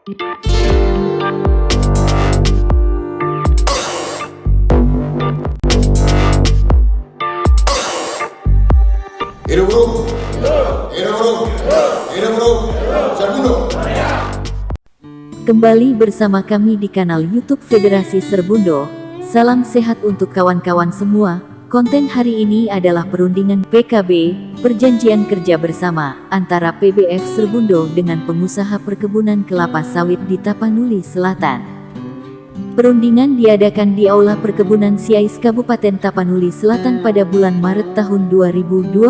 Hidup bro, hidup bro, hidup bro, Serbundo. Kembali bersama kami di kanal YouTube Federasi Serbundo. Salam sehat untuk kawan-kawan semua. Konten hari ini adalah perundingan PKB, perjanjian kerja bersama, antara PBF Serbundo dengan pengusaha perkebunan kelapa sawit di Tapanuli Selatan. Perundingan diadakan di Aula Perkebunan Siais Kabupaten Tapanuli Selatan pada bulan Maret tahun 2022.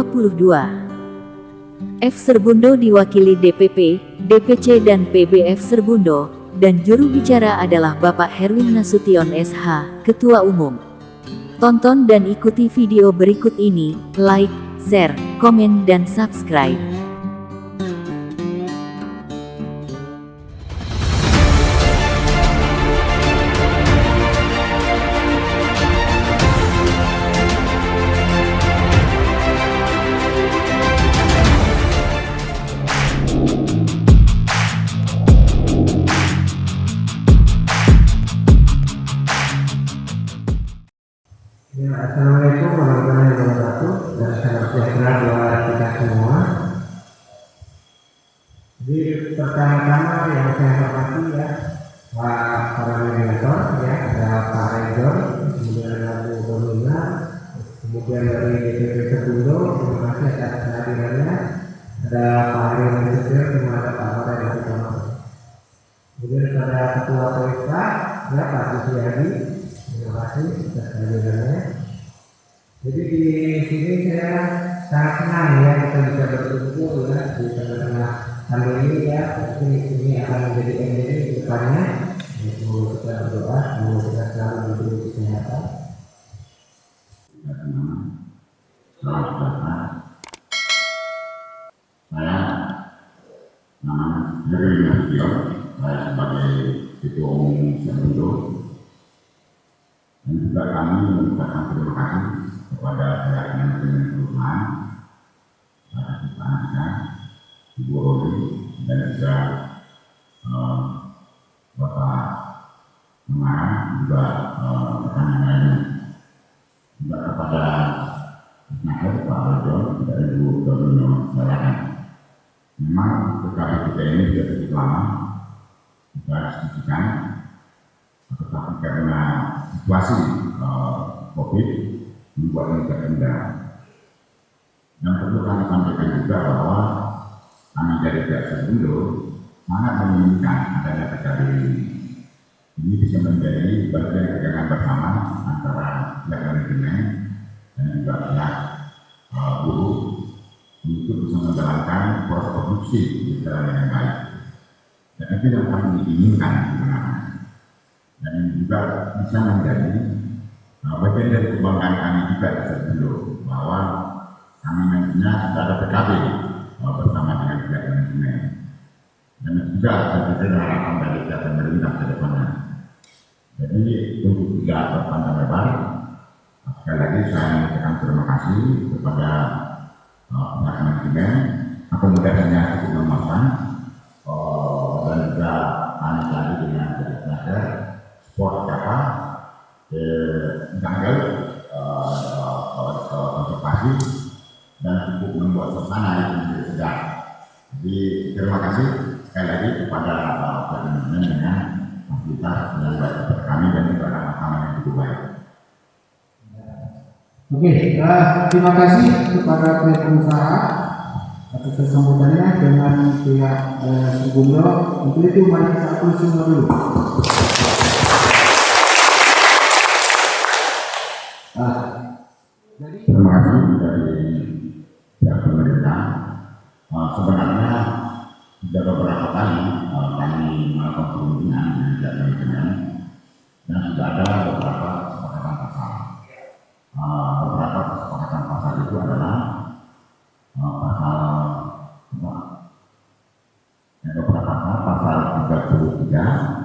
F Serbundo diwakili DPP, DPC dan PBF Serbundo, dan juru bicara adalah Bapak Herwin Nasution SH, Ketua Umum. Tonton dan ikuti video berikut ini, like, share, komen dan subscribe. Ya, Assalamualaikum warahmatullahi wabarakatuh dan salam sejahtera buat kita semua. Jadi pertama-tama yang saya hormati ya Pak para moderator ya, ada Pak Rejor, kemudian ada Bu Domina, kemudian dari DPP Serbundo, terima kasih atas kehadirannya. Ada Pak Herwin Nasution, terima kasih Pak Mora dan Pak Mora. Kemudian ada Ketua PSK ya Pak Susiadi. Terima kasih atas kehadirannya. Jadi di sini saya sangat senang ya kita bisa berkumpul ya di tengah-tengah pandemi ya. Ini akan menjadi endemi ke depannya. Semoga kita berdoa, semoga kita selalu diberi kesehatan. Salam sejahtera. Saya namanya Herwin Nasution. Saya sebagai Ketua Umum Serbundo. Dan juga kami mengucapkan terima kasih kepada pihak manajemen perusahaan, Pak Anda, Ibu Rodi, dan juga Bapak Mara, juga rekan yang lainnya. Juga kepada Naker, Pak Rejor, dan Ibu Domino Salakan. Memang PKB kita ini sudah cukup lama kita diskusikan, tetapi karena situasi COVID membuatnya tertunda. Dan perlu kami sampaikan juga bahwa kami dari pihak Serbundo sangat menginginkan adanya PKB ini. Ini bisa menjadi bagian pegangan bersama antara pihak manajemen dan juga pihak buruh untuk bisa menjalankan proses produksi di jalan yang baik. Dan itu yang kami inginkan sebenarnya. Dan ini juga bisa menjadi bagian dari kebanggaan kami juga di Serbundo bahwa kami nantinya sudah ada PKB bersama dengan pihak manajemen. Dan itu juga ada harapan dari pihak pemerintah ke depannya. Jadi untuk tidak berpanjang lebar, sekali lagi saya mengucapkan terima kasih kepada pihak manajemen, akomodasinya cukup memuaskan, dan juga kami tadi dengan belajar sport kapal, jungle, konservasi, dan cukup membuat suasana yang menjadi segar. Jadi terima kasih sekali lagi kepada Pak Manajemen dengan fasilitas yang baik kepada kami dan juga sama-sama yang cukup baik. Oke, terima kasih kepada pihak pengusaha atas kesambutannya dengan pihak Serbundo. Untuk itu mari kita aplaus semua dulu. Terima kasih dari pihak pemerintah. Sebenarnya sudah beberapa kali kami melakukan perundingan dengan pihak manajemen dan sudah ada beberapa kesepakatan pasal. Beberapa kesepakatan pasal itu adalah pasal pasal 33.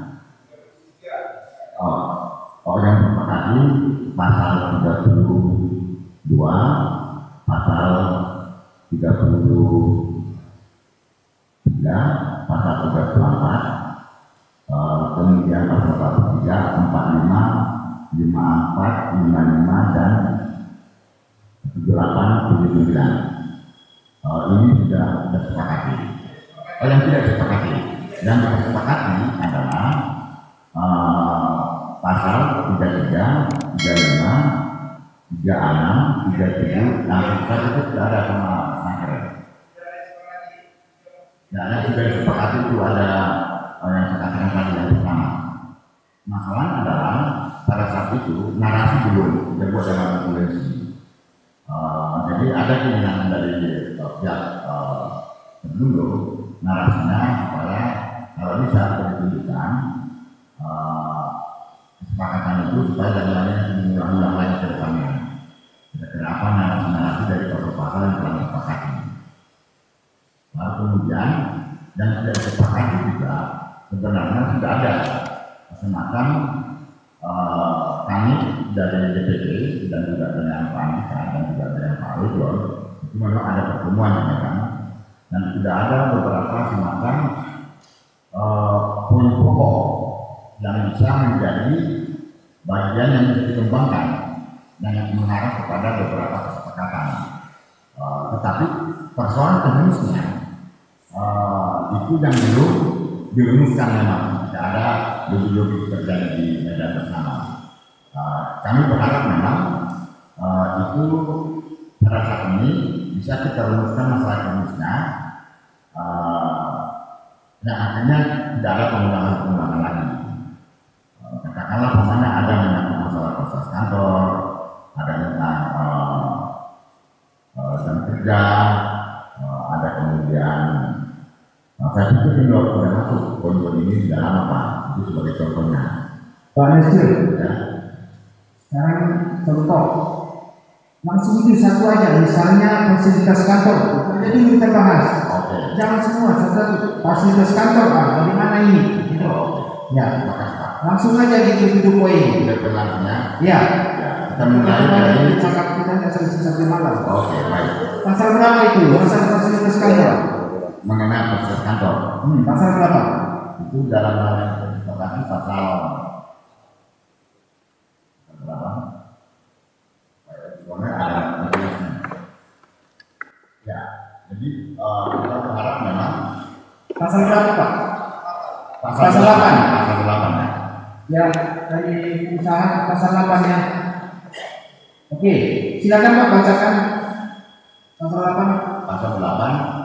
Yang pertama kali pasal 32, pasal 33, pasal 34, kemudian pasal 43, 45, 54, 55 dan 78, 79. Ini sudah disepakati. Yang tidak disepakati, yang disepakati adalah pasal 33, 35, 36, 37, nah itu sudah ada sama Snaker. Nah, yang sudah disepakati itu ada yang saya katakan tadi yang pertama. Masalah adalah pada saat itu narasi belum dibuat dalam konvensi. Jadi ada keinginan dari pihak penduduk narasinya supaya kalau bisa ditunjukkan kesepakatan itu supaya jalannya diulang-ulang lagi ke depannya. Kira-kira apa narasi-narasi dari pasal yang telah disepakati. Lalu kemudian yang tidak disepakati juga sebenarnya sudah ada semacam kami dari DPD dan juga dengan Pak Andika dan juga dengan Pak Ridwan itu memang ada pertemuan dengan kami dan sudah ada beberapa semacam poin pokok yang bisa menjadi bagian yang bisa dikembangkan dan yang mengarah kepada beberapa kesepakatan. Tetapi persoalan teknisnya itu yang belum dirumuskan memang tidak ada lebih terjadi di medan bersama. Kami berharap memang itu pada saat ini bisa kita rumuskan masalah teknisnya yang akhirnya tidak ada pengulangan lagi. Katakanlah misalnya ada menyangkut masalah proses kantor, ada tentang jam kerja, ada kemudian saya pikir ini sudah masuk poin-poin ini sudah lama Pak, itu sebagai contohnya. Pak Nesir, Ya. sekarang contoh langsung itu satu aja, misalnya fasilitas kantor, jadi kita bahas. Oke. Jangan semua satu fasilitas kantor, Pak. Bagaimana ini? Gitu. Ya, Makasih Pak. langsung aja gitu poin. Sudah berlangsungnya. Ya. Ya. Kita mulai dari. Cakap kita nggak sampai malam. Oke, baik. Pasal berapa itu? Pasal fasilitas kantor. Mengenai proses kantor. Pasal berapa? Itu dalam hal yang disepakati pasal berapa? Pokoknya ada regulasinya. Ya, jadi kita berharap memang Pasal berapa, Pak? pasal 8 ya. Ya, dari usaha pasal 8 ya. Oke, silakan Pak bacakan pasal 8. Pasal 8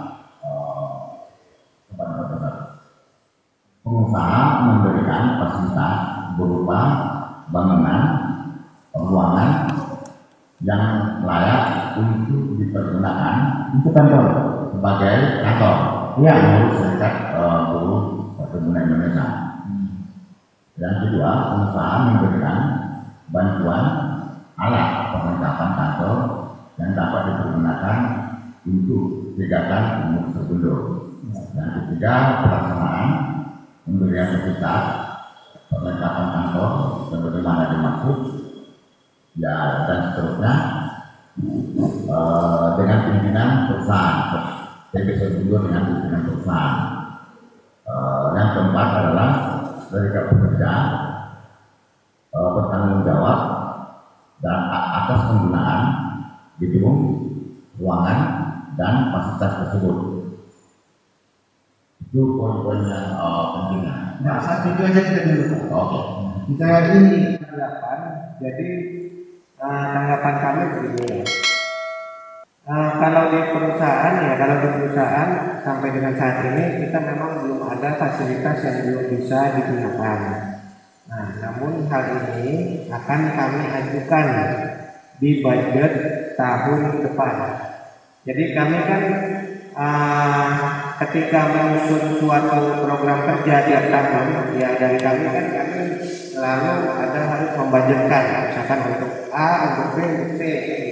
pengusaha memberikan fasilitas berupa bangunan, ruangan yang layak untuk dipergunakan Untuk kantor. sebagai kantor. Iya. Menurut Serikat Buruh Perkebunan Indonesia. Yang kedua, pengusaha memberikan bantuan alat perlengkapan kantor yang dapat dipergunakan untuk kegiatan umum tertentu. Yang ketiga, pelaksanaan pemberian fasilitas perlengkapan kantor sebagaimana dimaksud, ya dan seterusnya dengan pimpinan perusahaan. TB Serbundor dengan pimpinan perusahaan. Yang keempat adalah serikat pekerja bertanggung jawab dan atas penggunaan gedung, ruangan, dan fasilitas tersebut. Itu poin-poin yang pentingnya. Nah, saat itu aja kita dulu, Pak. Oke. Kita ini tanggapan. Jadi tanggapan kami begini. Kalau di perusahaan sampai dengan saat ini kita memang belum ada fasilitas yang belum bisa digunakan. Nah, namun hal ini akan kami ajukan di budget tahun depan. Jadi kami kan ketika menyusun suatu program kerja tiap tahun, ya dari kami kan kami selalu ada harus membudgetkan, misalkan untuk A, untuk B, untuk C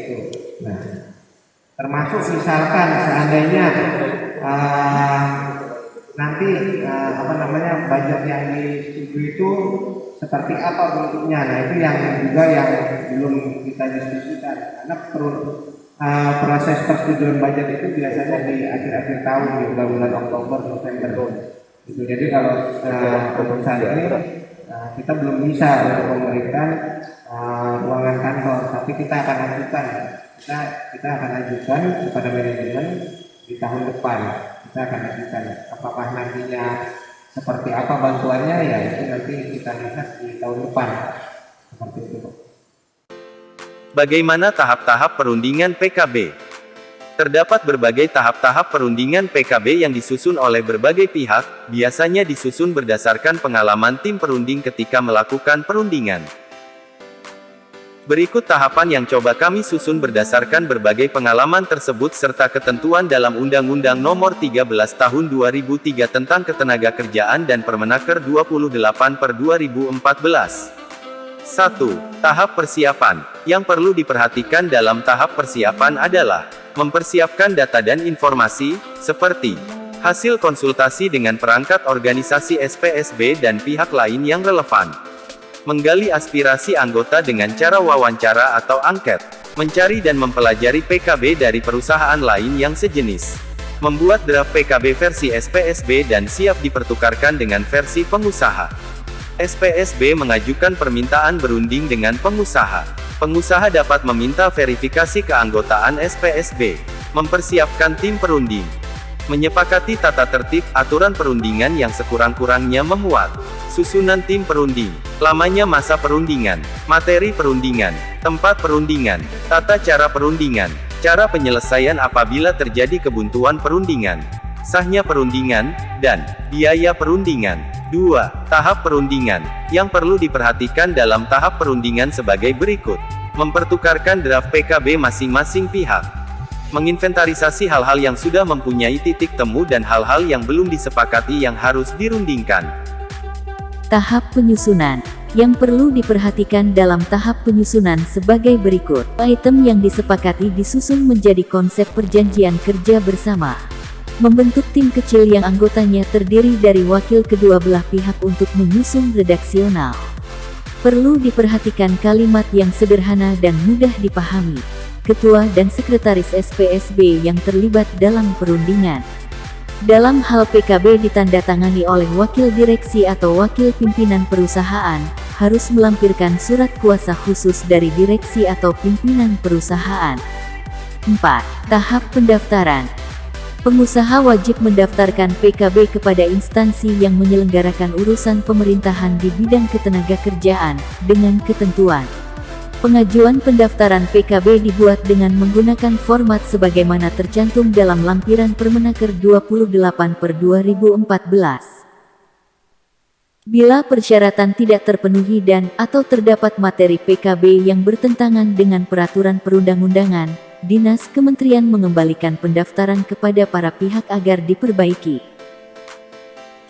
gitu. Nah, termasuk misalkan seandainya nanti budget yang disetujui itu seperti apa bentuknya. Nah, itu yang juga yang belum kita diskusikan karena proses persetujuan budget itu biasanya di akhir-akhir tahun di bulan Oktober, November. Itu jadi kalau untuk saat ini kita belum bisa untuk memberikan ruangan kantor, tapi kita akan ajukan, kita akan ajukan kepada manajemen di tahun depan. Kita akan ajukan apakah nantinya seperti apa bantuannya, ya itu nanti kita lihat di tahun depan, seperti itu. Bagaimana tahap-tahap perundingan PKB? Terdapat berbagai tahap-tahap perundingan PKB yang disusun oleh berbagai pihak, biasanya disusun berdasarkan pengalaman tim perunding ketika melakukan perundingan. Berikut tahapan yang coba kami susun berdasarkan berbagai pengalaman tersebut serta ketentuan dalam Undang-Undang Nomor 13 Tahun 2003 tentang Ketenagakerjaan dan Permenaker 28/2014. 1. Tahap persiapan. Yang perlu diperhatikan dalam tahap persiapan adalah mempersiapkan data dan informasi, seperti hasil konsultasi dengan perangkat organisasi SPSB dan pihak lain yang relevan, menggali aspirasi anggota dengan cara wawancara atau angket, mencari dan mempelajari PKB dari perusahaan lain yang sejenis, membuat draft PKB versi SPSB dan siap dipertukarkan dengan versi pengusaha. SPSB mengajukan permintaan berunding dengan pengusaha. Pengusaha dapat meminta verifikasi keanggotaan SPSB, mempersiapkan tim perunding, menyepakati tata tertib aturan perundingan yang sekurang-kurangnya memuat susunan tim perunding, lamanya masa perundingan, materi perundingan, tempat perundingan, tata cara perundingan, cara penyelesaian apabila terjadi kebuntuan perundingan, sahnya perundingan, dan biaya perundingan. 2. Tahap perundingan. Yang perlu diperhatikan dalam tahap perundingan sebagai berikut. Mempertukarkan draft PKB masing-masing pihak. Menginventarisasi hal-hal yang sudah mempunyai titik temu dan hal-hal yang belum disepakati yang harus dirundingkan. Tahap penyusunan. Yang perlu diperhatikan dalam tahap penyusunan sebagai berikut. Item yang disepakati disusun menjadi konsep perjanjian kerja bersama. Membentuk tim kecil yang anggotanya terdiri dari wakil kedua belah pihak untuk menyusun redaksional. Perlu diperhatikan kalimat yang sederhana dan mudah dipahami. Ketua dan sekretaris SPSB yang terlibat dalam perundingan. Dalam hal PKB ditandatangani oleh wakil direksi atau wakil pimpinan perusahaan, harus melampirkan surat kuasa khusus dari direksi atau pimpinan perusahaan. 4. Tahap pendaftaran. Pengusaha wajib mendaftarkan PKB kepada instansi yang menyelenggarakan urusan pemerintahan di bidang ketenagakerjaan, dengan ketentuan. Pengajuan pendaftaran PKB dibuat dengan menggunakan format sebagaimana tercantum dalam lampiran Permenaker 28/2014. Bila persyaratan tidak terpenuhi dan/atau terdapat materi PKB yang bertentangan dengan peraturan perundang-undangan, Dinas Kementerian mengembalikan pendaftaran kepada para pihak agar diperbaiki.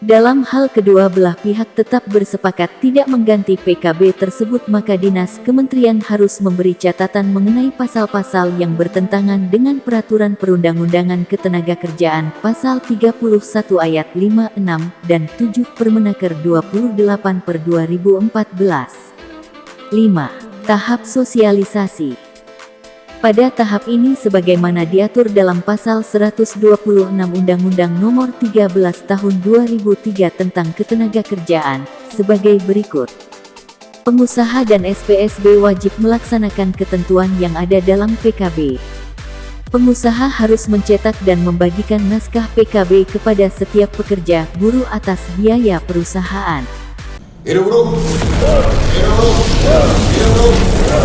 Dalam hal kedua belah pihak tetap bersepakat tidak mengganti PKB tersebut, maka Dinas Kementerian harus memberi catatan mengenai pasal-pasal yang bertentangan dengan peraturan perundang-undangan ketenagakerjaan pasal 31 ayat 5, 6, dan 7 Permenaker 28/2014. 5. Tahap sosialisasi. Pada tahap ini sebagaimana diatur dalam pasal 126 Undang-Undang Nomor 13 Tahun 2003 tentang Ketenagakerjaan, sebagai berikut. Pengusaha dan SPSB wajib melaksanakan ketentuan yang ada dalam PKB. Pengusaha harus mencetak dan membagikan naskah PKB kepada setiap pekerja, buruh atas biaya perusahaan. Hidup bro. Hidup bro. Hidup bro.